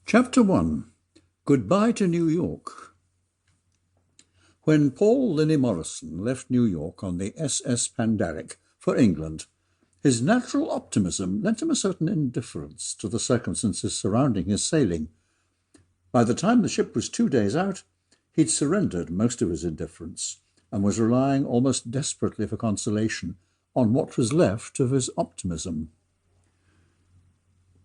Chapter 1. Goodbye to New York. When Paul Linny Morison left New York on the SS Pandaric for England, his natural optimism lent him a certain indifference to the circumstances surrounding his sailing. By the time the ship was 2 days out, he'd surrendered most of his indifference and was relying almost desperately for consolation on what was left of his optimism.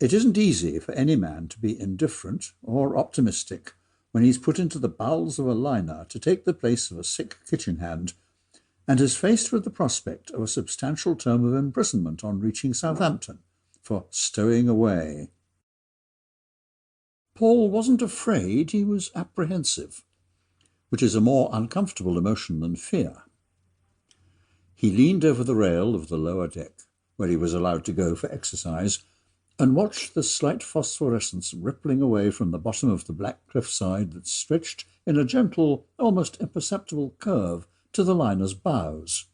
It isn't easy for any man to be indifferent or optimistic when he's put into the bowels of a liner to take the place of a sick kitchen hand and is faced with the prospect of a substantial term of imprisonment on reaching Southampton for stowing away. Paul wasn't afraid, he was apprehensive, which is a more uncomfortable emotion than fear. He leaned over the rail of the lower deck, where he was allowed to go for exercise, and watched the slight phosphorescence rippling away from the bottom of the black cliffside that stretched in a gentle, almost imperceptible curve to the liner's bows.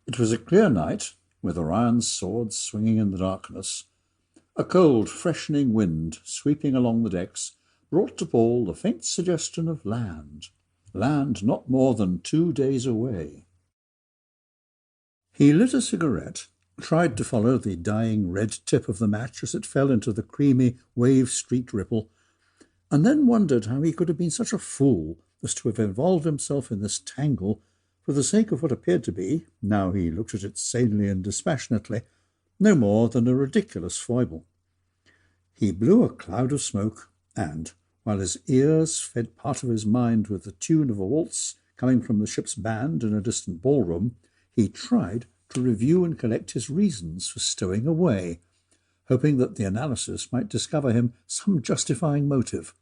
It was a clear night, with Orion's swords swinging in the darkness. A cold, freshening wind sweeping along the decks brought to Paul the faint suggestion of land not more than 2 days away. He lit a cigarette, tried to follow the dying red tip of the match as it fell into the creamy, wave-streaked ripple, and then wondered how he could have been such a fool as to have involved himself in this tangle for the sake of what appeared to be, now he looked at it sanely and dispassionately, no more than a ridiculous foible. He blew a cloud of smoke, and, while his ears fed part of his mind with the tune of a waltz coming from the ship's band in a distant ballroom, he tried to review and collect his reasons for stowing away, hoping that the analysis might discover him some justifying motive,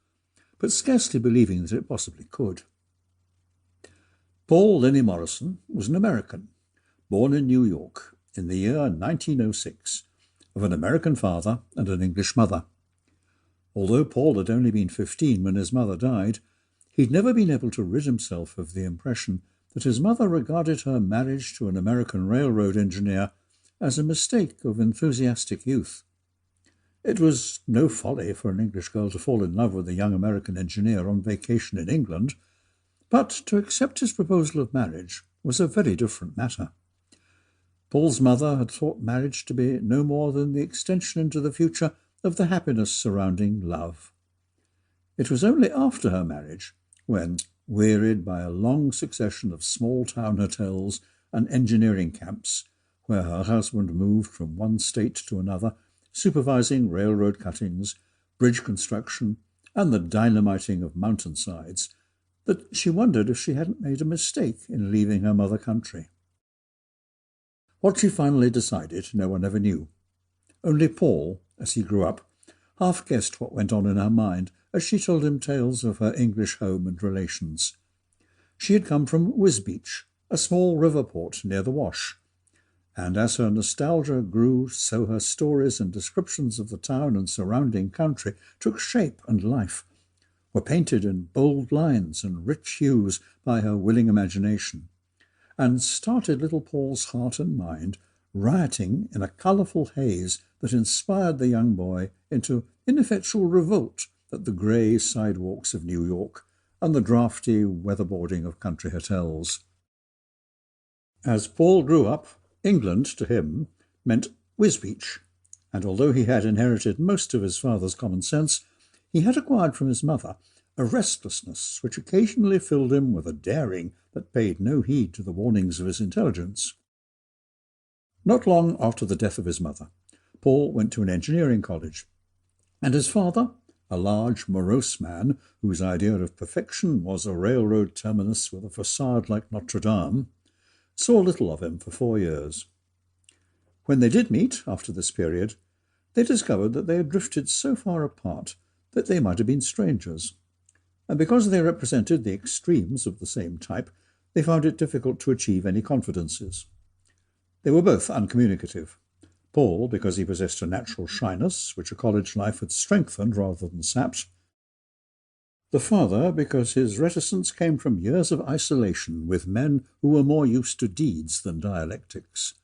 but scarcely believing that it possibly could. Paul Linny Morison was an American, born in New York in the year 1906, of an American father and an English mother. Although Paul had only been 15 when his mother died, he'd never been able to rid himself of the impression that his mother regarded her marriage to an American railroad engineer as a mistake of enthusiastic youth. It was no folly for an English girl to fall in love with a young American engineer on vacation in England, but to accept his proposal of marriage was a very different matter. Paul's mother had thought marriage to be no more than the extension into the future of the happiness surrounding love. It was only after her marriage, when, wearied by a long succession of small-town hotels and engineering camps, where her husband moved from one state to another, supervising railroad cuttings, bridge construction, and the dynamiting of mountainsides, that she wondered if she hadn't made a mistake in leaving her mother country. What she finally decided, no one ever knew. Only Paul, as he grew up, half guessed what went on in her mind as she told him tales of her English home and relations. She had come from Wisbeach, a small river port near the Wash, and as her nostalgia grew, so her stories and descriptions of the town and surrounding country took shape and life, were painted in bold lines and rich hues by her willing imagination, and started little Paul's heart and mind rioting in a colourful haze that inspired the young boy into ineffectual revolt at the grey sidewalks of New York and the draughty weatherboarding of country hotels. As Paul grew up, England, to him, meant Wisbeach, and although he had inherited most of his father's common sense, he had acquired from his mother a restlessness which occasionally filled him with a daring that paid no heed to the warnings of his intelligence. Not long after the death of his mother, Paul went to an engineering college, and his father, a large, morose man whose idea of perfection was a railroad terminus with a facade like Notre Dame, saw little of him for 4 years. When they did meet, after this period, they discovered that they had drifted so far apart that they might have been strangers, and because they represented the extremes of the same type, they found it difficult to achieve any confidences. They were both uncommunicative. Paul, because he possessed a natural shyness, which a college life had strengthened rather than sapped. The father, because his reticence came from years of isolation with men who were more used to deeds than dialectics.